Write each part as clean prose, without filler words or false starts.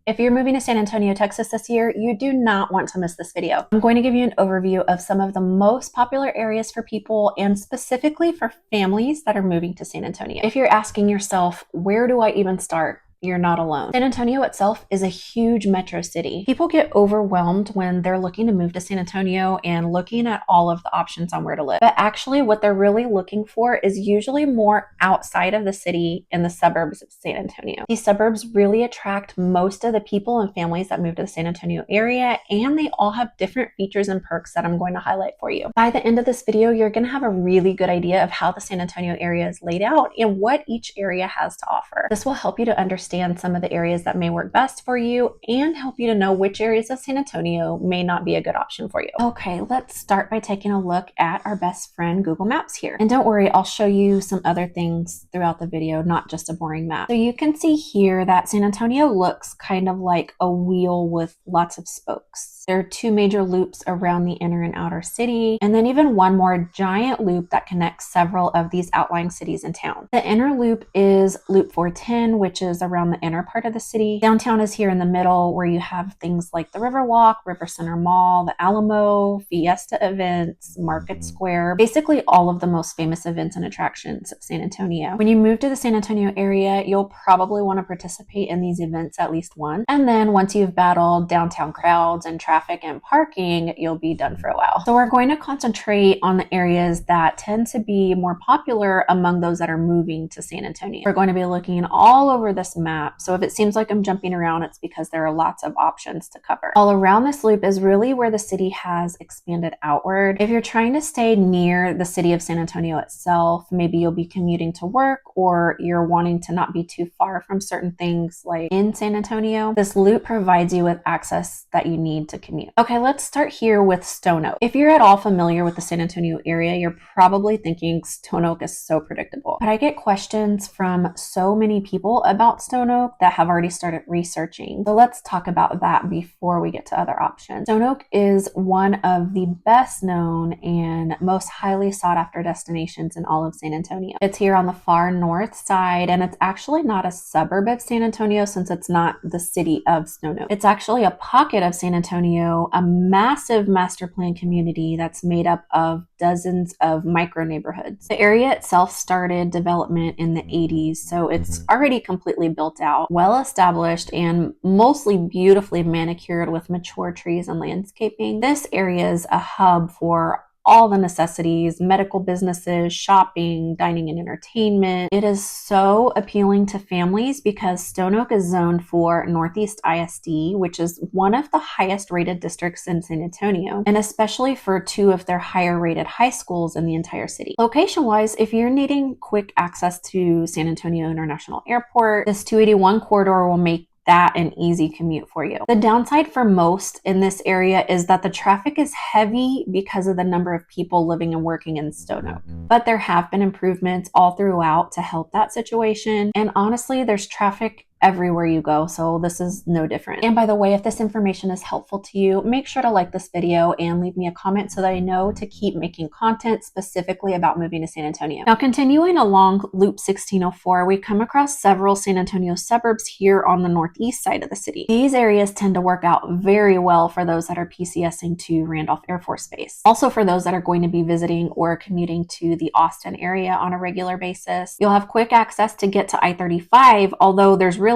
If you're moving to San Antonio, Texas this year, you do not want to miss this video. I'm going to give you an overview of some of the most popular areas for people and specifically for families that are moving to San Antonio. If you're asking yourself, where do I even start? You're not alone. San Antonio itself is a huge metro city. People get overwhelmed when they're looking to move to San Antonio and looking at all of the options on where to live. But actually what they're really looking for is usually more outside of the city in the suburbs of San Antonio. These suburbs really attract most of the people and families that move to the San Antonio area, and they all have different features and perks that I'm going to highlight for you. By the end of this video, you're going to have a really good idea of how the San Antonio area is laid out and what each area has to offer. This will help you to understand some of the areas that may work best for you and help you to know which areas of San Antonio may not be a good option for you. Okay, let's start by taking a look at our best friend Google Maps here. And don't worry, I'll show you some other things throughout the video, not just a boring map. So you can see here that San Antonio looks kind of like a wheel with lots of spokes. There are two major loops around the inner and outer city, and then even one more giant loop that connects several of these outlying cities and towns. The inner loop is Loop 410, which is around the inner part of the city. Downtown is here in the middle, where you have things like the Riverwalk, River Center Mall, the Alamo, Fiesta events, Market Square, basically all of the most famous events and attractions of San Antonio. When you move to the San Antonio area, you'll probably want to participate in these events at least once. And then once you've battled downtown crowds and traffic and parking, you'll be done for a while. So we're going to concentrate on the areas that tend to be more popular among those that are moving to San Antonio. We're going to be looking all over this map. So if it seems like I'm jumping around, it's because there are lots of options to cover. All around this loop is really where the city has expanded outward. If you're trying to stay near the city of San Antonio itself, maybe you'll be commuting to work or you're wanting to not be too far from certain things like in San Antonio, this loop provides you with access that you need to commute. Okay, let's start here with Stone Oak. If you're at all familiar with the San Antonio area, you're probably thinking Stone Oak is so predictable. But I get questions from so many people about Stone Oak that have already started researching. So let's talk about that before we get to other options. Stone Oak is one of the best known and most highly sought after destinations in all of San Antonio. It's here on the far north side, and it's actually not a suburb of San Antonio since it's not the city of Stone Oak. It's actually a pocket of San Antonio, a massive master plan community that's made up of dozens of micro neighborhoods. The area itself started development in the 80s, so it's already completely built out, well established, and mostly beautifully manicured with mature trees and landscaping. This area is a hub for all the necessities, medical businesses, shopping, dining and entertainment. It is so appealing to families because Stone Oak is zoned for Northeast ISD, which is one of the highest rated districts in San Antonio, and especially for two of their higher rated high schools in the entire city. Location wise, if you're needing quick access to San Antonio International Airport, this 281 corridor will make that an easy commute for you. The downside for most in this area is that the traffic is heavy because of the number of people living and working in Stone Oak. But there have been improvements all throughout to help that situation. And honestly, there's traffic everywhere you go, so this is no different. And by the way, if this information is helpful to you, make sure to like this video and leave me a comment so that I know to keep making content specifically about moving to San Antonio. Now, continuing along Loop 1604, we come across several San Antonio suburbs here on the northeast side of the city. These areas tend to work out very well for those that are PCSing to Randolph Air Force Base. Also for those that are going to be visiting or commuting to the Austin area on a regular basis. You'll have quick access to get to I-35, although there's really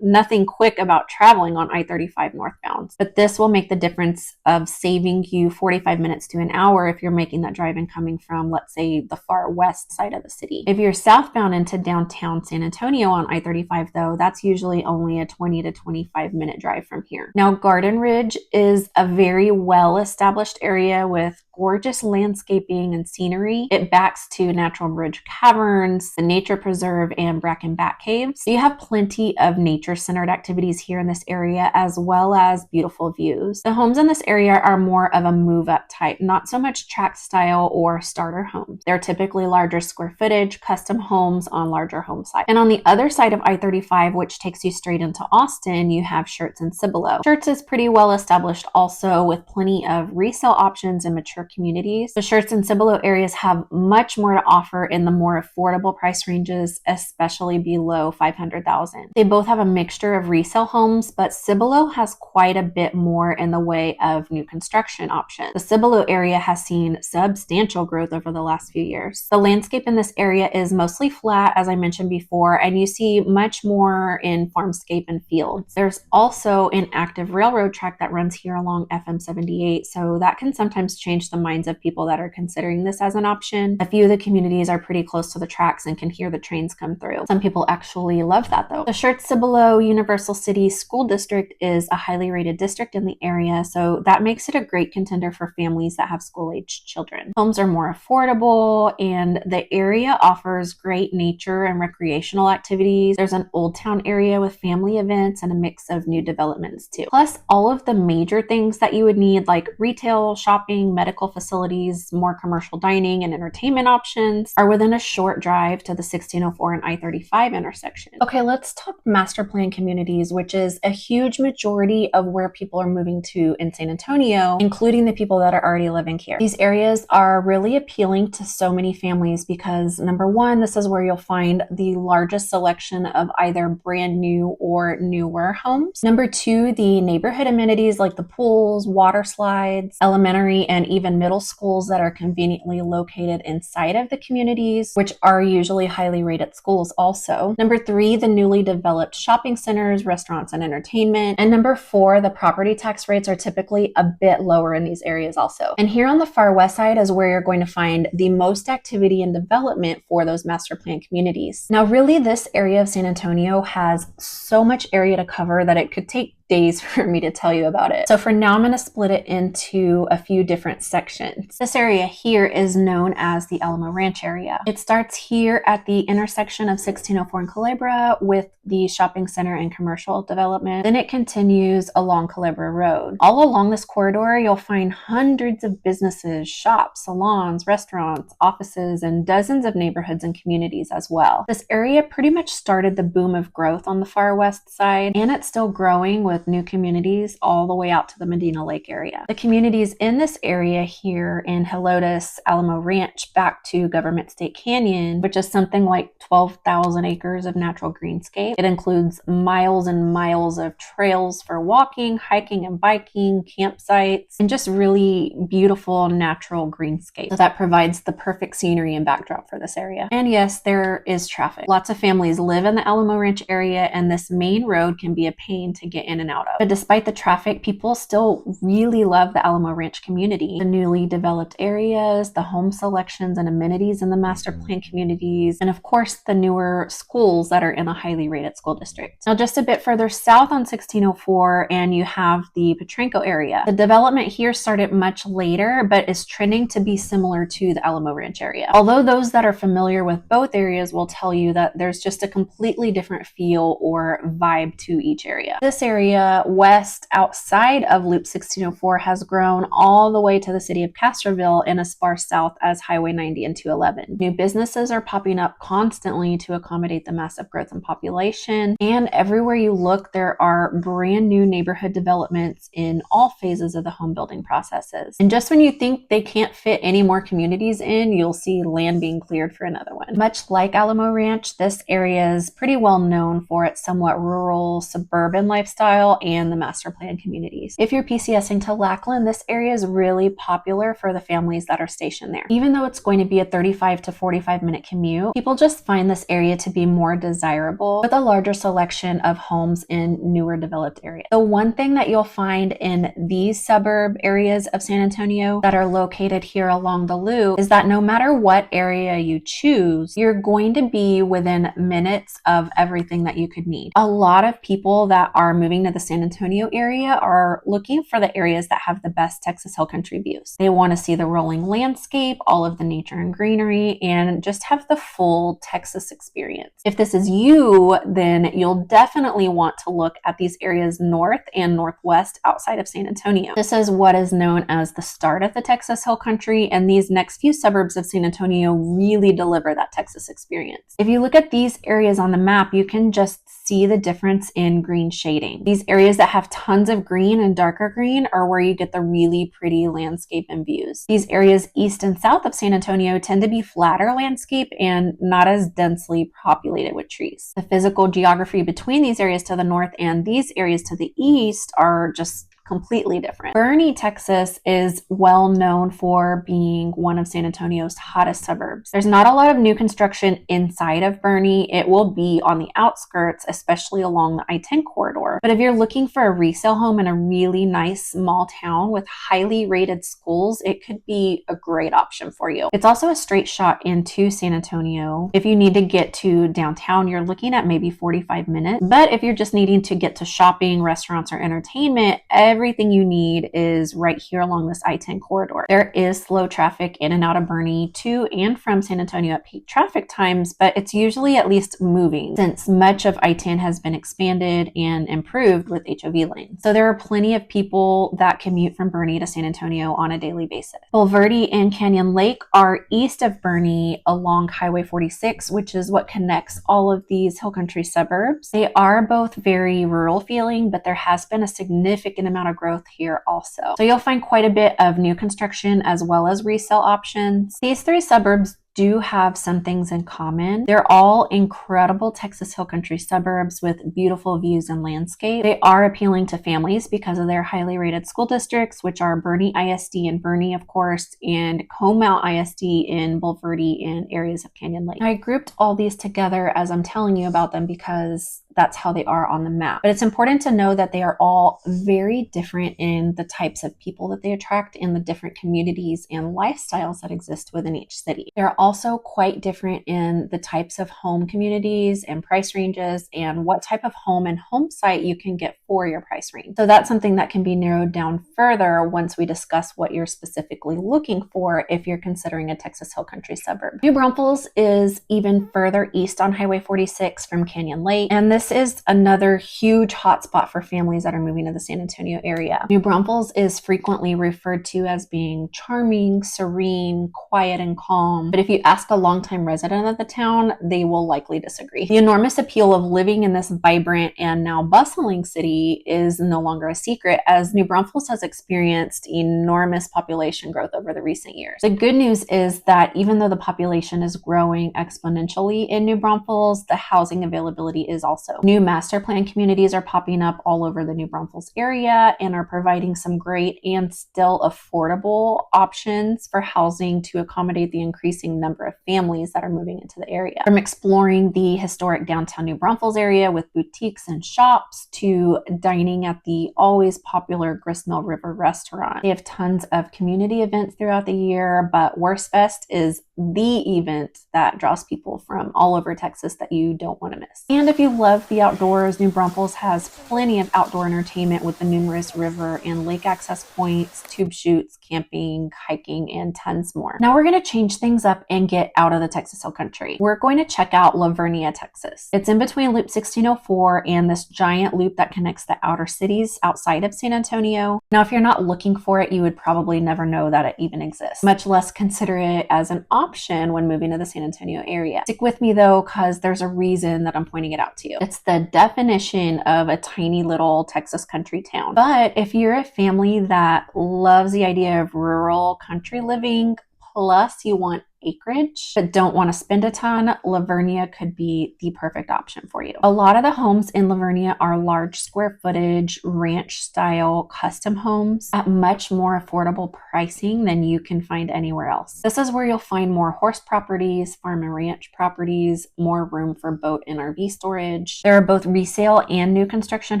nothing quick about traveling on I-35 northbound. But this will make the difference of saving you 45 minutes to an hour if you're making that drive and coming from, let's say, the far west side of the city. If you're southbound into downtown San Antonio on I-35, though, that's usually only a 20 to 25 minute drive from here. Now, Garden Ridge is a very well-established area with gorgeous landscaping and scenery. It backs to Natural Bridge Caverns, the Nature Preserve, and Bracken Bat Caves. So you have plenty of nature-centered activities here in this area, as well as beautiful views. The homes in this area are more of a move-up type, not so much tract style or starter homes. They're typically larger square footage, custom homes on larger home sites. And on the other side of I-35, which takes you straight into Austin, you have Schertz and Cibolo. Schertz is pretty well established also, with plenty of resale options and mature communities. The Schertz and Cibolo areas have much more to offer in the more affordable price ranges, especially below $500,000. They both have a mixture of resale homes, but Cibolo has quite a bit more in the way of new construction options. The Cibolo area has seen substantial growth over the last few years. The landscape in this area is mostly flat, as I mentioned before, and you see much more in farmscape and fields. There's also an active railroad track that runs here along FM 78, so that can sometimes change the minds of people that are considering this as an option. A few of the communities are pretty close to the tracks and can hear the trains come through. Some people actually love that though. The Schertz-Cibolo Universal City School District is a highly rated district in the area, so that makes it a great contender for families that have school-aged children. Homes are more affordable, and the area offers great nature and recreational activities. There's an old town area with family events and a mix of new developments too. Plus, all of the major things that you would need, like retail, shopping, medical facilities, more commercial dining and entertainment options, are within a short drive to the 1604 and I-35 intersection. Okay, let's talk master plan communities, which is a huge majority of where people are moving to in San Antonio, including the people that are already living here. These areas are really appealing to so many families because, number one, this is where you'll find the largest selection of either brand new or newer homes. Number two, the neighborhood amenities like the pools, water slides, elementary and even middle schools that are conveniently located inside of the communities, which are usually highly rated schools also. Number three, the newly developed shopping centers, restaurants, and entertainment. And number four, the property tax rates are typically a bit lower in these areas also. And here on the far west side is where you're going to find the most activity and development for those master plan communities. Now, really, this area of San Antonio has so much area to cover that it could take days for me to tell you about it. So for now, I'm going to split it into a few different sections. This area here is known as the Alamo Ranch area. It starts here at the intersection of 1604 and Culebra with the shopping center and commercial development. Then it continues along Culebra Road. All along this corridor, you'll find hundreds of businesses, shops, salons, restaurants, offices, and dozens of neighborhoods and communities as well. This area pretty much started the boom of growth on the far west side, and it's still growing with new communities all the way out to the Medina Lake area. The communities in this area here in Helotes, Alamo Ranch, back to Government State Canyon, which is something like 12,000 acres of natural greenscape. It includes miles and miles of trails for walking, hiking, and biking, campsites, and just really beautiful natural greenscape. So that provides the perfect scenery and backdrop for this area. And yes, there is traffic. Lots of families live in the Alamo Ranch area, and this main road can be a pain to get in and out of. But despite the traffic, people still really love the Alamo Ranch community. The newly developed areas, the home selections and amenities in the master plan communities, and of course the newer schools that are in a highly rated school district. Now just a bit further south on 1604 and you have the Patranco area. The development here started much later, but is trending to be similar to the Alamo Ranch area. Although those that are familiar with both areas will tell you that there's just a completely different feel or vibe to each area. This area west outside of Loop 1604 has grown all the way to the city of Castroville and as far south as Highway 90 and 211. New businesses are popping up constantly to accommodate the massive growth in population, and everywhere you look there are brand new neighborhood developments in all phases of the home building processes. And just when you think they can't fit any more communities in, you'll see land being cleared for another one. Much like Alamo Ranch, this area is pretty well known for its somewhat rural, suburban lifestyle and the master plan communities. If you're PCSing to Lackland, this area is really popular for the families that are stationed there. Even though it's going to be a 35 to 45 minute commute, people just find this area to be more desirable with a larger selection of homes in newer developed areas. The one thing that you'll find in these suburb areas of San Antonio that are located here along the loop is that no matter what area you choose, you're going to be within minutes of everything that you could need. A lot of people that are moving to the San Antonio area are looking for the areas that have the best Texas Hill Country views. They want to see the rolling landscape, all of the nature and greenery, and just have the full Texas experience. If this is you, then you'll definitely want to look at these areas north and northwest outside of San Antonio. This is what is known as the start of the Texas Hill Country, and these next few suburbs of San Antonio really deliver that Texas experience. If you look at these areas on the map, you can just see the difference in green shading. These These areas that have tons of green and darker green are where you get the really pretty landscape and views. These areas east and south of San Antonio tend to be flatter landscape and not as densely populated with trees. The physical geography between these areas to the north and these areas to the east are just completely different. Boerne, Texas is well known for being one of San Antonio's hottest suburbs. There's not a lot of new construction inside of Boerne. It will be on the outskirts, especially along the I-10 corridor. But if you're looking for a resale home in a really nice small town with highly rated schools, it could be a great option for you. It's also a straight shot into San Antonio. If you need to get to downtown, you're looking at maybe 45 minutes. But if you're just needing to get to shopping, restaurants, or entertainment, everything you need is right here along this I-10 corridor. There is slow traffic in and out of Boerne to and from San Antonio at peak traffic times, but it's usually at least moving since much of I-10 has been expanded and improved with HOV lanes. So there are plenty of people that commute from Boerne to San Antonio on a daily basis. Bulverde and Canyon Lake are east of Boerne along Highway 46, which is what connects all of these hill country suburbs. They are both very rural feeling, but there has been a significant amount of growth here also. So you'll find quite a bit of new construction as well as resale options. These three suburbs do have some things in common. They're all incredible Texas Hill Country suburbs with beautiful views and landscape. They are appealing to families because of their highly rated school districts, which are Boerne ISD in Boerne, of course, and Comount ISD in Bulverde and areas of Canyon Lake. I grouped all these together as I'm telling you about them because that's how they are on the map. But it's important to know that they are all very different in the types of people that they attract and the different communities and lifestyles that exist within each city. They're also quite different in the types of home communities and price ranges and what type of home and home site you can get for your price range. So that's something that can be narrowed down further once we discuss what you're specifically looking for if you're considering a Texas Hill Country suburb. New Braunfels is even further east on Highway 46 from Canyon Lake, and this is another huge hotspot for families that are moving to the San Antonio area. New Braunfels is frequently referred to as being charming, serene, quiet, and calm. But if you ask a longtime resident of the town, they will likely disagree. The enormous appeal of living in this vibrant and now bustling city is no longer a secret, as New Braunfels has experienced enormous population growth over the recent years. The good news is that even though the population is growing exponentially in New Braunfels, the housing availability is also. New master plan communities are popping up all over the New Braunfels area and are providing some great and still affordable options for housing to accommodate the increasing number of families that are moving into the area. From exploring the historic downtown New Braunfels area with boutiques and shops to dining at the always popular Gristmill River restaurant. They have tons of community events throughout the year, but Wurstfest is the event that draws people from all over Texas that you don't want to miss. And if you love the outdoors, New Braunfels has plenty of outdoor entertainment with the numerous river and lake access points, tube shoots, camping, hiking, and tons more. Now we're going to change things up and get out of the Texas Hill Country. We're going to check out La Vernia, Texas. It's in between Loop 1604 and this giant loop that connects the outer cities outside of San Antonio. Now, if you're not looking for it, you would probably never know that it even exists, much less consider it as an option when moving to the San Antonio area. Stick with me though, because there's a reason that I'm pointing it out to you. It's the definition of a tiny little Texas country town. But if you're a family that loves the idea of rural country living, plus you want acreage but don't want to spend a ton, La Vernia could be the perfect option for you. A lot of the homes in La Vernia are large square footage, ranch style custom homes at much more affordable pricing than you can find anywhere else. This is where you'll find more horse properties, farm and ranch properties, more room for boat and RV storage. There are both resale and new construction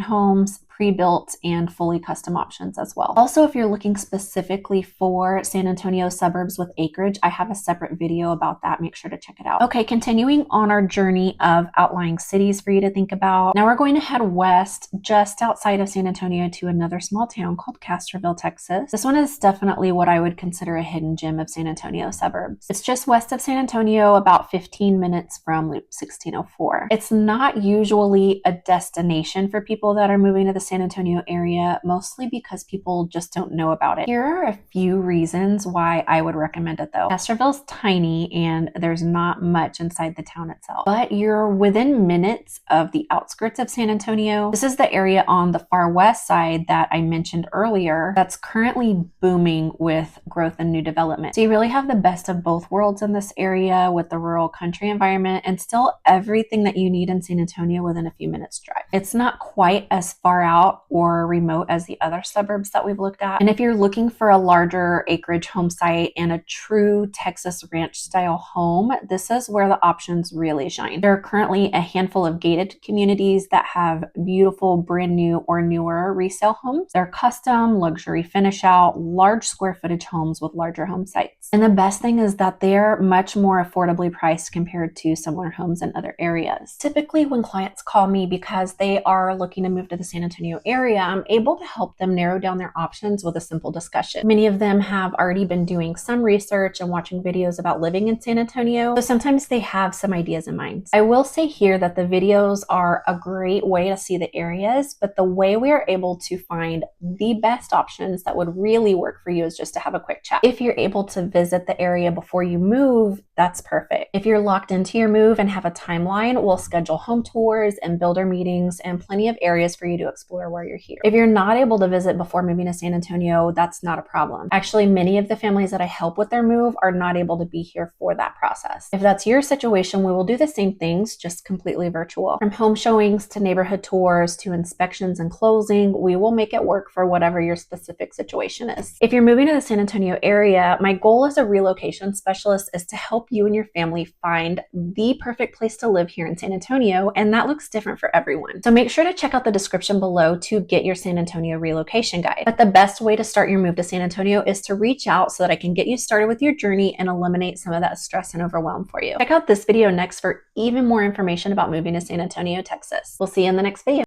homes, pre-built and fully custom options as well. Also, if you're looking specifically for San Antonio suburbs with acreage, I have a separate video about that. Make sure to check it out. Okay, continuing on our journey of outlying cities for you to think about. Now we're going to head west just outside of San Antonio to another small town called Castroville, Texas. This one is definitely what I would consider a hidden gem of San Antonio suburbs. It's just west of San Antonio, about 15 minutes from Loop 1604. It's not usually a destination for people that are moving to the San Antonio area, mostly because people just don't know about it. Here are a few reasons why I would recommend it though. Castroville's tiny and there's not much inside the town itself. But you're within minutes of the outskirts of San Antonio. This is the area on the far west side that I mentioned earlier that's currently booming with growth and new development. So you really have the best of both worlds in this area with the rural country environment and still everything that you need in San Antonio within a few minutes drive. It's not quite as far out or remote as the other suburbs that we've looked at. And if you're looking for a larger acreage home site and a true Texas ranch style home, this is where the options really shine. There are currently a handful of gated communities that have beautiful brand new or newer resale homes. They're custom, luxury finish out, large square footage homes with larger home sites. And the best thing is that they're much more affordably priced compared to similar homes in other areas. Typically when clients call me because they are looking to move to the San Antonio area, I'm able to help them narrow down their options with a simple discussion. Many of them have already been doing some research and watching videos about living in San Antonio, so sometimes they have some ideas in mind. I will say here that the videos are a great way to see the areas, but the way we are able to find the best options that would really work for you is just to have a quick chat. If you're able to visit the area before you move, that's perfect. If you're locked into your move and have a timeline, we'll schedule home tours and builder meetings and plenty of areas for you to explore while you're here. If you're not able to visit before moving to San Antonio, that's not a problem. Actually, many of the families that I help with their move are not able to be here for that process. If that's your situation, we will do the same things, just completely virtual. From home showings to neighborhood tours to inspections and closing, we will make it work for whatever your specific situation is. If you're moving to the San Antonio area, my goal as a relocation specialist is to help you and your family find the perfect place to live here in San Antonio, and that looks different for everyone. So make sure to check out the description below to get your San Antonio relocation guide. But the best way to start your move to San Antonio is to reach out so that I can get you started with your journey and eliminate some of that stress and overwhelm for you. Check out this video next for even more information about moving to San Antonio, Texas. We'll see you in the next video.